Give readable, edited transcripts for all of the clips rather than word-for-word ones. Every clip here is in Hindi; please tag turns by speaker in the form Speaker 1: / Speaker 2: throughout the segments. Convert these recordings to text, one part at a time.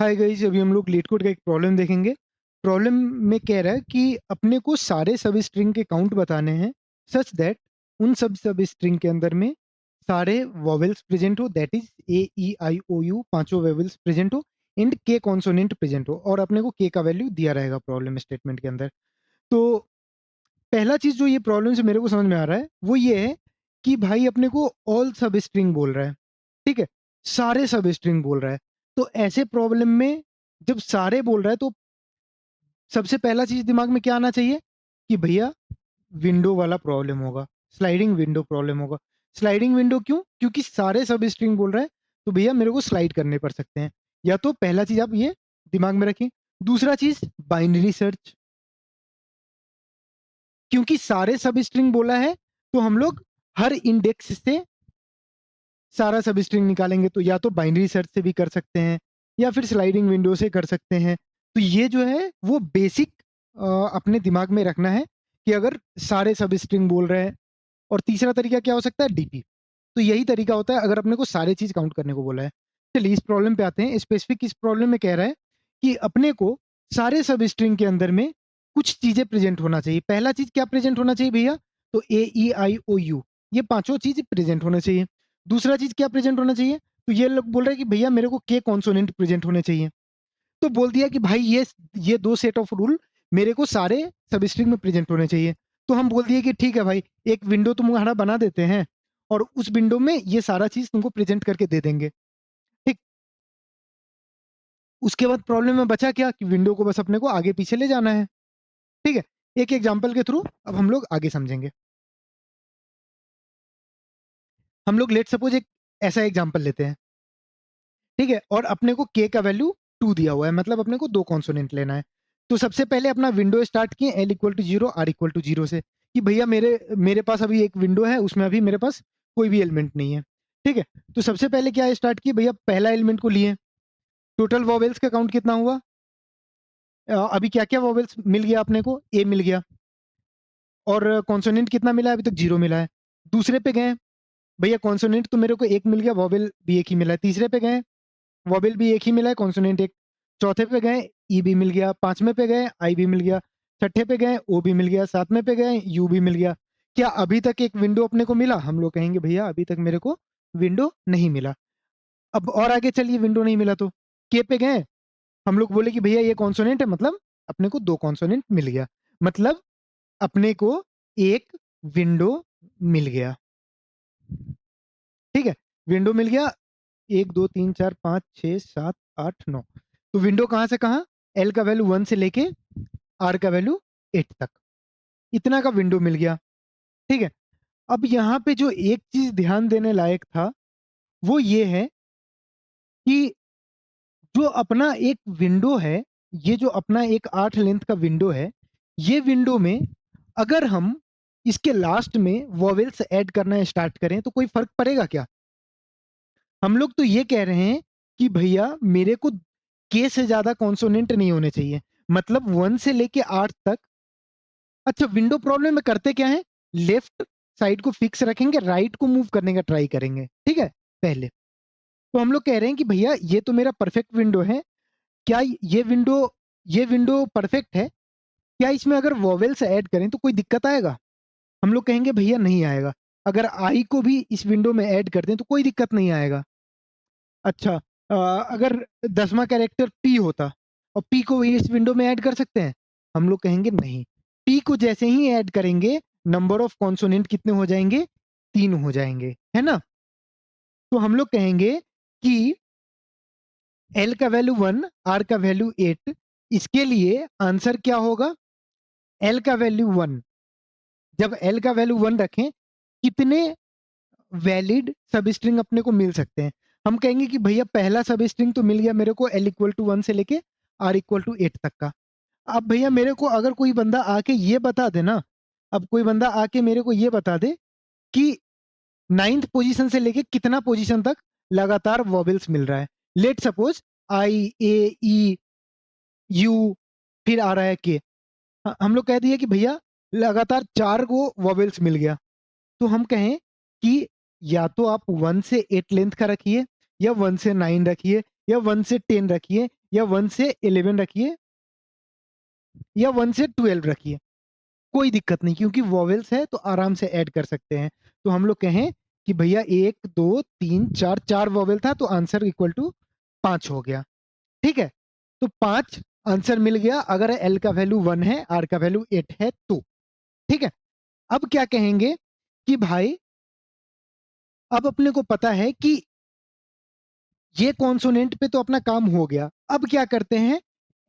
Speaker 1: हाय गाइस, अभी हम लोग लीड कोड का एक प्रॉब्लम देखेंगे। प्रॉब्लम में कह रहा है कि अपने को सारे सब स्ट्रिंग के काउंट बताने हैं सच दैट उन सब स्ट्रिंग के अंदर में सारे वॉवेल्स प्रेजेंट हो, that is A E I O U पांचों वॉवेल्स प्रेजेंट हो एंड के कॉन्सोनेंट प्रेजेंट हो, और अपने को के का वैल्यू दिया रहेगा प्रॉब्लम स्टेटमेंट के अंदर। तो पहला चीज जो ये प्रॉब्लम से मेरे को समझ में आ रहा है वो ये है कि भाई अपने को ऑल सब स्ट्रिंग बोल रहा है, ठीक है, सारे सब स्ट्रिंग बोल रहा है। तो ऐसे प्रॉब्लम में जब सारे बोल रहा है तो सबसे पहला चीज दिमाग में क्या आना चाहिए कि भैया विंडो वाला प्रॉब्लम होगा, स्लाइडिंग विंडो प्रॉब्लम होगा। स्लाइडिंग विंडो क्यों? क्योंकि सारे सब स्ट्रिंग बोल रहे हैं तो भैया मेरे को स्लाइड करने पड़ सकते हैं। या तो पहला चीज आप ये दिमाग में रखें। दूसरा चीज बाइनरी सर्च, क्योंकि सारे सब स्ट्रिंग बोला है तो हम लोग हर इंडेक्स से सारा सब स्ट्रिंग निकालेंगे, तो या तो बाइनरी सर्च से भी कर सकते हैं या फिर स्लाइडिंग विंडो से कर सकते हैं। तो ये जो है वो बेसिक अपने दिमाग में रखना है कि अगर सारे सब स्ट्रिंग बोल रहे हैं। और तीसरा तरीका क्या हो सकता है? डीपी। तो यही तरीका होता है अगर अपने को सारे चीज काउंट करने को बोला है। चलिए इस प्रॉब्लम पे आते हैं। स्पेसिफिक इस प्रॉब्लम में कह रहा है कि अपने को सारे सब स्ट्रिंग के अंदर में कुछ चीजें प्रेजेंट होना चाहिए। पहला चीज क्या प्रेजेंट होना चाहिए भैया? तो ए ई आई ओ यू, ये पांचों चीज प्रेजेंट होना चाहिए। दूसरा चीज क्या प्रेजेंट होना चाहिए? तो ये लोग बोल रहे हैं कि भैया मेरे को के कॉन्सोनेंट प्रेजेंट होने चाहिए। तो बोल दिया कि भाई ये दो सेट ऑफ रूल मेरे को सारे सब स्ट्रिंग में प्रेजेंट होने चाहिए। तो हम बोल दिए कि ठीक है भाई, एक विंडो तुम्हारा बना देते हैं और उस विंडो में ये सारा चीज तुमको प्रेजेंट करके दे देंगे। ठीक। उसके बाद प्रॉब्लम में बचा क्या कि विंडो को बस अपने को आगे पीछे ले जाना है। ठीक है। एक एग्जांपल के थ्रू अब हम लोग आगे समझेंगे। हम लोग लेट सपोज एक ऐसा एग्जांपल लेते हैं, ठीक है, और अपने को के का वैल्यू 2 दिया हुआ है, मतलब अपने को दो कॉन्सोनेंट लेना है। तो सबसे पहले अपना विंडो स्टार्ट किए L equal to zero R equal to zero से, कि भैया मेरे मेरे पास अभी एक विंडो है, उसमें अभी मेरे पास कोई भी एलिमेंट नहीं है। ठीक है। तो सबसे पहले क्या स्टार्ट किए भैया, पहला एलिमेंट को लिए। टोटल वॉवेल्स का काउंट कितना हुआ? अभी क्या क्या वॉवेल्स मिल गया अपने को? ए मिल गया। और कॉन्सोनेंट कितना मिला है? अभी तक जीरो मिला है। दूसरे पे गए, भैया कॉन्सोनेंट तो मेरे को एक मिल गया, वॉवेल भी एक ही मिला है। तीसरे पे गए, वॉवेल भी एक ही मिला है, कॉन्सोनेंट एक। चौथे पे गए, ई भी मिल गया। पांचवें पे गए, आई भी मिल गया। छठे पे गए, ओ भी मिल गया। सातवें पे गए, यू भी मिल गया। क्या अभी तक एक विंडो अपने को मिला? हम लोग कहेंगे भैया अभी तक मेरे को विंडो नहीं मिला। अब और आगे चलिए, विंडो नहीं मिला तो के पे गए। हम लोग बोले कि भैया ये कॉन्सोनेंट है, मतलब अपने को दो कॉन्सोनेंट मिल गया, मतलब अपने को एक विंडो मिल गया। ठीक है। विंडो मिल गया, एक दो तीन चार पाँच छः सात आठ नौ। तो विंडो कहाँ से कहाँ? एल का वैल्यू 1 से लेके आर का वैल्यू 8 तक, इतना का विंडो मिल गया। ठीक है। अब यहाँ पे जो एक चीज ध्यान देने लायक था वो ये है कि जो अपना एक विंडो है, ये जो अपना एक 8 लेंथ का विंडो है, ये विंडो में अगर हम इसके लास्ट में वॉवेल्स ऐड करना स्टार्ट करें तो कोई फर्क पड़ेगा क्या? हम लोग तो ये कह रहे हैं कि भैया मेरे को के से ज्यादा कॉन्सोनेंट नहीं होने चाहिए, मतलब 1 से लेके 8 तक। अच्छा, विंडो प्रॉब्लम में करते क्या है? लेफ्ट साइड को फिक्स रखेंगे, राइट को मूव करने का ट्राई करेंगे, ठीक है, पहले। तो हम लोग कह रहे हैं कि भैया ये तो मेरा परफेक्ट विंडो है, क्या ये विंडो परफेक्ट है? क्या इसमें अगर वॉवेल्स ऐड करें तो कोई दिक्कत आएगा? हम लोग कहेंगे भैया नहीं आएगा। अगर आई को भी इस विंडो में ऐड कर दें तो कोई दिक्कत नहीं आएगा। अच्छा, अगर 10वां कैरेक्टर पी होता और पी को भी इस विंडो में ऐड कर सकते हैं? हम लोग कहेंगे नहीं। पी को जैसे ही ऐड करेंगे, नंबर ऑफ कॉन्सोनेंट कितने हो जाएंगे? 3 हो जाएंगे, है ना? तो हम लोग कहेंगे कि एल का वैल्यू 1, आर का वैल्यू 8। इसके लिए आंसर क्या होगा? एल का वैल्यू 1। जब एल का वैल्यू 1 रखें, कितने वैलिड सब स्ट्रिंग अपने को मिल सकते हैं? हम कहेंगे कि भैया पहला सब स्ट्रिंग तो मिल गया मेरे को एल इक्वल टू 1 से लेके आर इक्वल टू 8 तक का। अब भैया मेरे को अगर कोई बंदा आके ये बता दे ना, अब कोई बंदा आके मेरे को ये बता दे कि 9th पोजीशन से लेके कितना पोजीशन तक लगातार वॉवेल्स मिल रहा है। Let suppose I A E U, फिर आ रहा है के। हम लोग कह दिए कि भैया लगातार 4 को वॉवेल्स मिल गया। तो हम कहें कि या तो आप 1 से 8 लेंथ का रखिए, या 1 से 9 रखिए, या 1 से 10 रखिए, या 1 से 11 रखिए या 1 से 12 रखिए, कोई दिक्कत नहीं, क्योंकि वॉवेल्स है तो आराम से ऐड कर सकते हैं। तो हम लोग कहें कि भैया 1 2 3 4 4 वॉवेल था तो आंसर इक्वल टू 5 हो गया। ठीक है, तो 5 आंसर मिल गया अगर एल का वैल्यू 1 है, आर का वैल्यू 8 है तो। ठीक है, अब क्या कहेंगे कि भाई अब अपने को पता है कि ये कॉन्सोनेंट पे तो अपना काम हो गया। अब क्या करते हैं,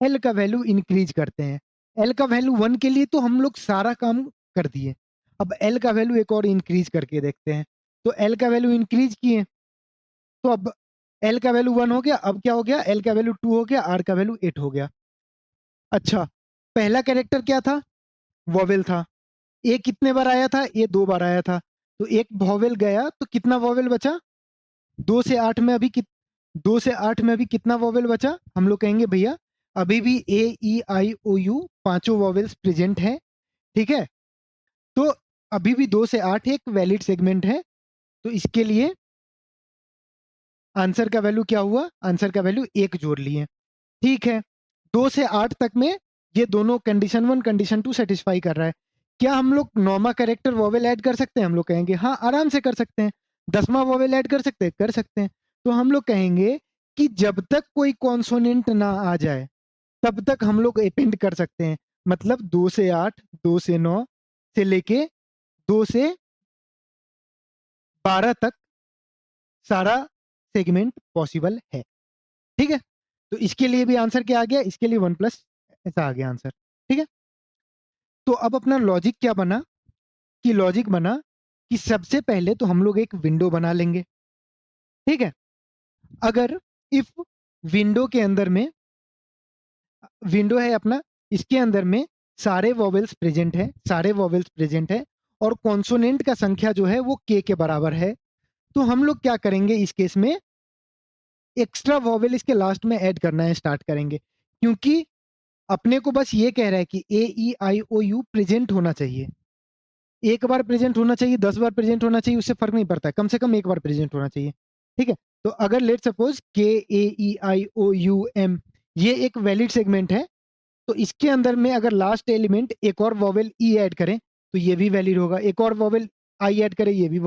Speaker 1: एल का वैल्यू इंक्रीज करते हैं। एल का वैल्यू 1 के लिए तो हम लोग सारा काम कर दिए। अब एल का वैल्यू एक और इंक्रीज करके देखते हैं। तो एल का वैल्यू इंक्रीज किए, तो अब एल का वैल्यू 1 हो गया, अब क्या हो गया, एल का वैल्यू 2 हो गया, आर का वैल्यू 8 हो गया। अच्छा, पहला कैरेक्टर क्या था, वॉवेल था। ए कितने बार आया था, ए 2 बार आया था। तो एक वॉवेल गया तो कितना वॉवेल बचा, 2 से 8 में अभी 2 से 8 में अभी कितना वॉवेल बचा, हम लोग कहेंगे भैया अभी भी ए ई आई ओ यू पांचों वॉवेल्स प्रेजेंट हैं। ठीक है, तो अभी भी 2 से 8 एक वैलिड सेगमेंट है। तो इसके लिए आंसर का वैल्यू क्या हुआ, आंसर का वैल्यू 1 जोड़ लिए। ठीक है, 2 से 8 तक में ये दोनों कंडीशन 1 कंडीशन 2 सेटिस्फाई कर रहा है। क्या हम लोग 9वां कैरेक्टर वॉवेल ऐड कर सकते हैं, हम लोग कहेंगे हाँ आराम से कर सकते हैं। 10वां वॉवेल ऐड कर सकते हैं, कर सकते हैं। तो हम लोग कहेंगे कि जब तक कोई कॉन्सोनेंट ना आ जाए तब तक हम लोग अपेंड कर सकते हैं। मतलब 2 से 8, 2 से 9 से लेके 2 से 12 तक सारा सेगमेंट पॉसिबल है। ठीक है, तो इसके लिए भी आंसर क्या आ गया, इसके लिए 1 प्लस ऐसा आ गया आंसर। ठीक है, तो अब अपना लॉजिक क्या बना, कि लॉजिक बना कि सबसे पहले तो हम लोग एक विंडो बना लेंगे। ठीक है, अगर इफ विंडो के अंदर में विंडो है अपना, इसके अंदर में सारे वॉवेल्स प्रेजेंट है, सारे वॉवेल्स प्रेजेंट है और कॉन्सोनेंट का संख्या जो है वो के बराबर है। तो हम लोग क्या करेंगे इस केस में, एक्स्ट्रा वॉवेल इसके लास्ट में ऐड करना है स्टार्ट करेंगे, क्योंकि अपने को बस ये कह रहा है कि ए E I O you present होना चाहिए। एक बार प्रेजेंट होना चाहिए, 10 बार प्रेजेंट होना चाहिए, उससे फर्क नहीं पड़ता है, कम से कम एक बार प्रेजेंट होना चाहिए। ठीक है, तो अगर लेट सपोज के ए E I O you M ये एक वैलिड सेगमेंट है, तो इसके अंदर में अगर लास्ट एलिमेंट एक और वॉवेल ई ऐड करें तो ये भी वैलिड होगा, एक और वॉवेल आई ऐड करें ये भी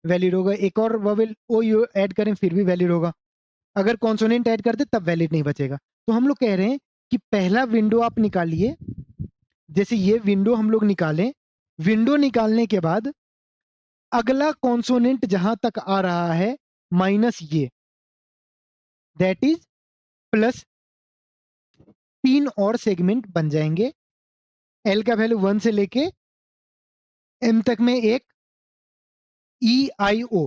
Speaker 1: वैलिड होगा, एक और वॉवेल ओ यू ऐड करें फिर भी वैलिड होगा। अगर कॉन्सोनेंट ऐड करते तब वैलिड नहीं बचेगा। तो हम लोग कह रहे हैं कि पहला विंडो आप निकालिए, जैसे ये विंडो हम लोग निकालें, विंडो निकालने के बाद अगला कॉन्सोनेंट जहां तक आ रहा है माइनस ये, दैट इज प्लस 3 और सेगमेंट बन जाएंगे। एल का वैल्यू 1 से लेके एम तक में एक ई आई ओ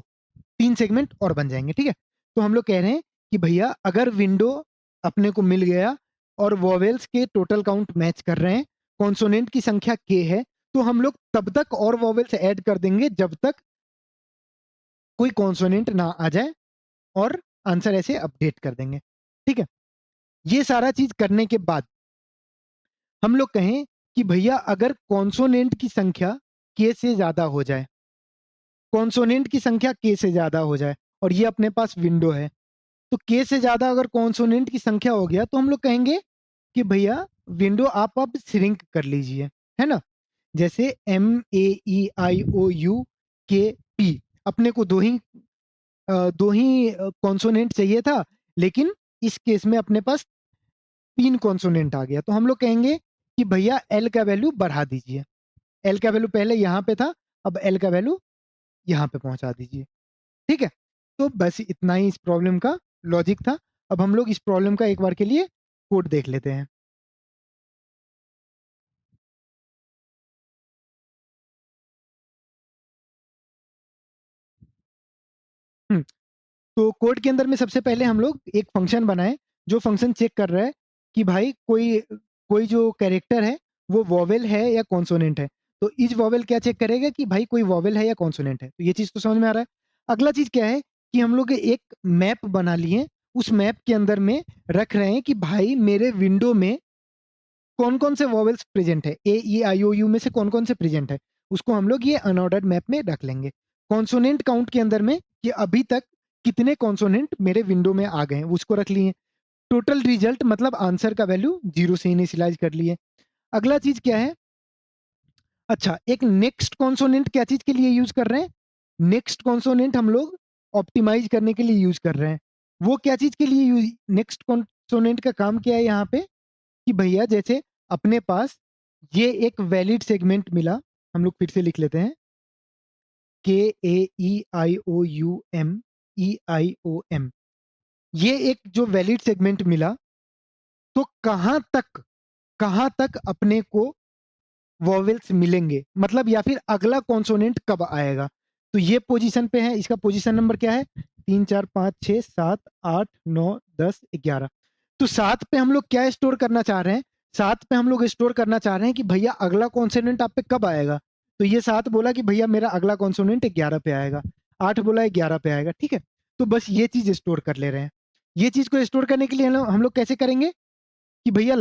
Speaker 1: 3 सेगमेंट और बन जाएंगे। ठीक है, तो हम लोग कह रहे हैं कि भैया अगर विंडो अपने को मिल गया और वॉवेल्स के टोटल काउंट मैच कर रहे हैं, कॉन्सोनेंट की संख्या के है, तो हम लोग तब तक और वॉवेल्स ऐड कर देंगे जब तक कोई कॉन्सोनेंट ना आ जाए और आंसर ऐसे अपडेट कर देंगे। ठीक है, ये सारा चीज करने के बाद हम लोग कहें कि भैया अगर कॉन्सोनेंट की संख्या के से ज्यादा हो जाए, कॉन्सोनेंट की संख्या के से ज्यादा हो जाए और ये अपने पास विंडो है, तो के से ज्यादा अगर कॉन्सोनेंट की संख्या हो गया तो हम लोग कहेंगे कि भैया विंडो आप अब श्रिंक कर लीजिए, है ना। जैसे M A E I O U K P, अपने को दो ही कॉन्सोनेंट चाहिए था, लेकिन इस केस में अपने पास 3 कॉन्सोनेंट आ गया, तो हम लोग कहेंगे कि भैया एल का वैल्यू बढ़ा दीजिए। एल का वैल्यू पहले यहाँ पे था, अब एल का वैल्यू यहाँ पे पहुंचा दीजिए। ठीक है, तो बस इतना ही इस प्रॉब्लम का लॉजिक था। अब हम लोग इस प्रॉब्लम का एक बार के लिए कोड देख लेते हैं। हम्म, तो कोड के अंदर में सबसे पहले हम लोग एक फंक्शन बनाए, जो फंक्शन चेक कर रहा है कि भाई कोई कोई जो कैरेक्टर है वो वॉवेल है या कॉन्सोनेंट है। तो इस वॉवेल क्या चेक करेगा कि भाई कोई वॉवेल है या कॉन्सोनेंट है, तो ये चीज तो समझ में आ रहा है। अगला चीज क्या है कि हम लोग एक मैप बना लिए, उस मैप के अंदर में रख रहे हैं कि भाई मेरे विंडो में कौन कौन से वॉवेल्स प्रेजेंट है, ए ई आई ओ यू में से कौन कौन से प्रेजेंट है, उसको हम लोग ये अनऑर्डर्ड मैप में रख लेंगे। कॉन्सोनेंट काउंट के अंदर में कि अभी तक कितने कॉन्सोनेंट मेरे विंडो में आ गए हैं उसको रख लिए। टोटल रिजल्ट मतलब आंसर का वैल्यू 0 से इनिशियलाइज कर लिए। अगला चीज क्या है, अच्छा एक नेक्स्ट कॉन्सोनेंट क्या चीज के लिए यूज कर रहे हैं, नेक्स्ट कॉन्सोनेंट हम लोग ऑप्टिमाइज करने के लिए यूज कर रहे हैं। वो क्या चीज के लिए यूज, नेक्स्ट कॉन्सोनेंट का काम क्या है यहाँ पे, कि भैया जैसे अपने पास ये एक वैलिड सेगमेंट मिला, हम लोग फिर से लिख लेते हैं, KAEIOUM, ये एक जो वैलिड सेगमेंट मिला, तो कहाँ तक अपने को वॉवेल्स मिलेंगे, मतलब या फिर अगला कॉन्सोनेंट कब आएगा। तो ये पोजीशन पे है, इसका पोजीशन नंबर क्या है, 3 4 5 6 7 8 9 10 11। तो 7 पे हम लोग क्या स्टोर करना चाह रहे हैं, 7 पे हम लोग स्टोर करना चाह रहे हैं कि भैया अगला कॉन्सोनेंट आप पे कब आएगा। तो ये 7 बोला कि भैया मेरा अगला कॉन्सोनेंट 11 पे आएगा, 8 बोला 11 पे आएगा, ठीक है। तो बस ये चीज स्टोर कर ले रहे हैं। ये चीज को स्टोर करने के लिए हम लोग कैसे करेंगे, कि भैया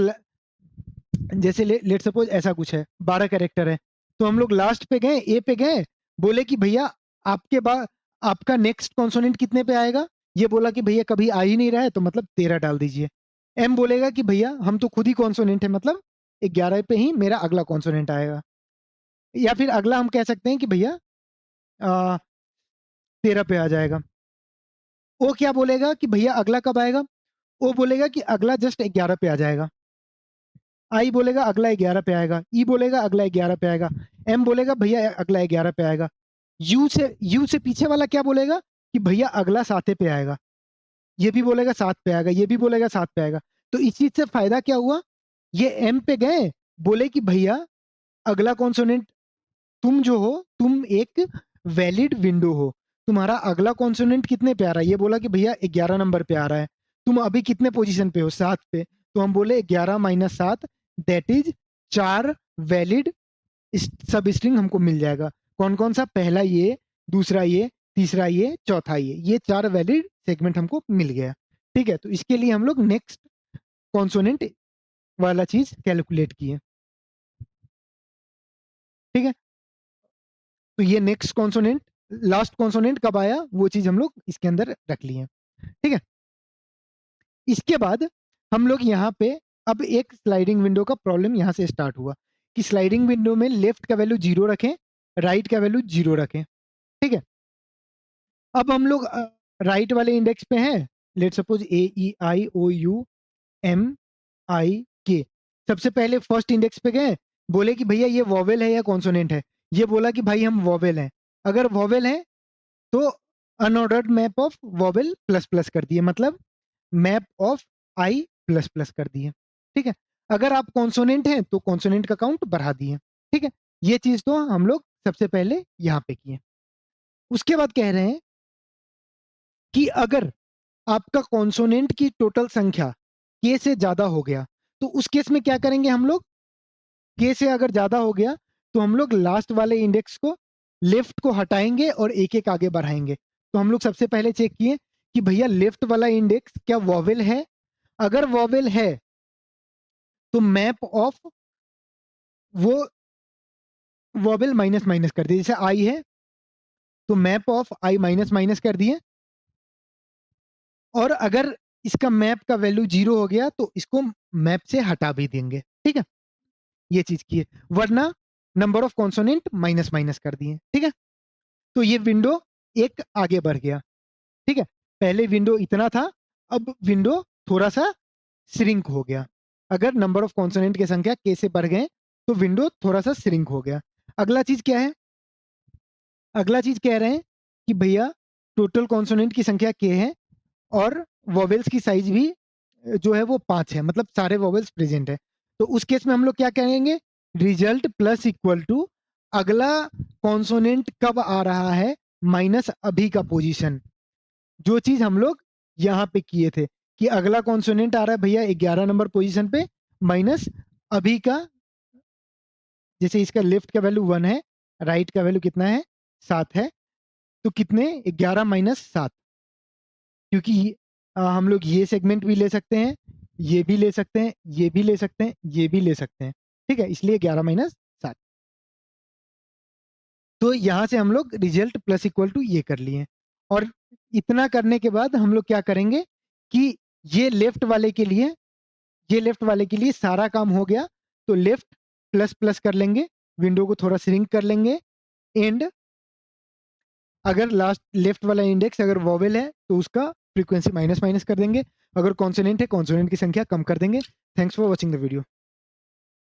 Speaker 1: जैसे लेट सपोज ऐसा कुछ है, 12 कैरेक्टर है, तो हम लोग लास्ट पे गए, ए पे गए, बोले कि भैया आपके बाद आपका नेक्स्ट कॉन्सोनेंट कितने पे आएगा, ये बोला कि भैया कभी आ ही नहीं रहा है, तो मतलब 13 डाल दीजिए। एम बोलेगा कि भैया हम तो खुद ही कॉन्सोनेंट है, मतलब 11 पे ही मेरा अगला कॉन्सोनेंट आएगा। या फिर अगला हम कह सकते हैं कि भैया 13 पे आ जाएगा। ओ क्या बोलेगा कि भैया अगला कब आएगा, ओ बोलेगा कि अगला जस्ट 11 पे आ जाएगा। आई बोलेगा अगला 11 पे आएगा, ई बोलेगा अगला 11 पे आएगा, एम बोलेगा भैया अगला 11 पे आएगा। यू से पीछे वाला क्या बोलेगा, कि भैया अगला 7 पे आएगा, ये भी बोलेगा 7 पे आएगा, ये भी बोलेगा 7 पे आएगा। तो इस चीज से फायदा क्या हुआ, ये एम पे गए, बोले कि भैया अगला कॉन्सोनेंट, तुम जो हो तुम एक वैलिड विंडो हो, तुम्हारा अगला कॉन्सोनेंट कितने पे आ रहा है, ये बोला कि भैया 11 नंबर पे आ रहा है, तुम अभी कितने पोजीशन पे हो, 7 पे। तो हम बोले 11 - 7, दैट इज 4 वैलिड सब स्ट्रिंग हमको मिल जाएगा। कौन कौन सा, पहला ये, दूसरा ये, तीसरा ये, चौथा ये 4 वैलिड सेगमेंट हमको मिल गया। ठीक है, तो इसके लिए हम लोग नेक्स्ट कॉन्सोनेंट वाला चीज कैलकुलेट किए। ठीक है, तो ये नेक्स्ट कॉन्सोनेंट, लास्ट कॉन्सोनेंट कब आया, वो चीज हम लोग इसके अंदर रख लिए। ठीक है, इसके बाद हम लोग यहाँ पे अब एक स्लाइडिंग विंडो का प्रॉब्लम यहाँ से स्टार्ट हुआ, कि स्लाइडिंग विंडो में लेफ्ट का वैल्यू 0 रखें, राइट का वैल्यू 0 रखें। ठीक है, अब हम लोग राइट वाले इंडेक्स पे हैं, लेट सपोज AEIOUMIK, सबसे पहले फर्स्ट इंडेक्स पे गए, बोले कि भैया ये वॉवेल है या कॉन्सोनेंट है, ये बोला कि भाई हम वॉवेल हैं। अगर वॉवेल है तो unordered map of vowel plus plus कर दिए, मतलब map of I plus plus कर दिए। ठीक है, अगर आप कॉन्सोनेंट हैं तो कॉन्सोनेंट का काउंट बढ़ा दिए। ठीक है, ये चीज तो हम लोग सबसे पहले यहाँ पे किए। उसके बाद कह रहे हैं कि अगर आपका कॉन्सोनेंट की टोटल संख्या के से ज्यादा हो गया, तो उस केस में क्या करेंगे हम लोग, के से अगर ज्यादा हो गया तो हम लोग लास्ट वाले इंडेक्स को लेफ्ट को हटाएंगे और एक एक आगे बढ़ाएंगे। तो हम लोग सबसे पहले चेक किए कि भैया लेफ्ट वाला इंडेक्स क्या वॉवेल है, अगर वॉवेल है तो मैप ऑफ वो वॉवेल माइनस माइनस कर दिए, जैसे आई है तो map of I minus minus कर दिए। और अगर इसका मैप का वैल्यू 0 हो गया तो इसको मैप से हटा भी देंगे। ठीक है, ये चीज की है, वरना number of consonant minus minus कर दिए। ठीक है, तो ये विंडो एक आगे बढ़ गया। ठीक है, पहले विंडो इतना था, अब विंडो थोड़ा सा श्रिंक हो गया। अगर नंबर ऑफ कॉन्सोनेंट की संख्या के से बढ़ गए तो विंडो थोड़ा सा श्रिंक हो गया। अगला चीज क्या है, अगला चीज कह रहे हैं कि भैया टोटल कॉन्सोनेंट की संख्या के है और वॉवेल्स की साइज भी जो है वो 5 है, मतलब सारे वॉवेल्स प्रेजेंट है। तो उस केस में हम लोग क्या करेंगे, रिजल्ट प्लस इक्वल टू अगला कॉन्सोनेंट कब आ रहा है माइनस अभी का पोजीशन, जो चीज हम लोग यहाँ पे किए थे, कि अगला कॉन्सोनेंट आ रहा है भैया 11 नंबर पोजीशन पे, माइनस अभी का, जैसे इसका लेफ्ट का वैल्यू 1 है, राइट का वैल्यू कितना है 7 है, तो कितने 11 - 7, क्योंकि हम लोग ये सेगमेंट भी ले सकते हैं, ये भी ले सकते हैं, ये भी ले सकते हैं, ये भी ले सकते हैं। ठीक है, इसलिए 11 - 7। तो यहाँ से हम लोग रिजल्ट प्लस इक्वल टू ये कर लिए। और इतना करने के बाद हम लोग क्या करेंगे कि ये लेफ्ट वाले के लिए सारा काम हो गया। तो लेफ्ट प्लस प्लस कर लेंगे, विंडो को थोड़ा श्रिंक कर लेंगे, एंड अगर लास्ट लेफ्ट वाला इंडेक्स अगर वॉवेल है तो उसका फ्रीक्वेंसी माइनस माइनस कर देंगे, अगर कॉन्सोनेंट है कॉन्सोनेंट की संख्या कम कर देंगे। Thanks for watching the video.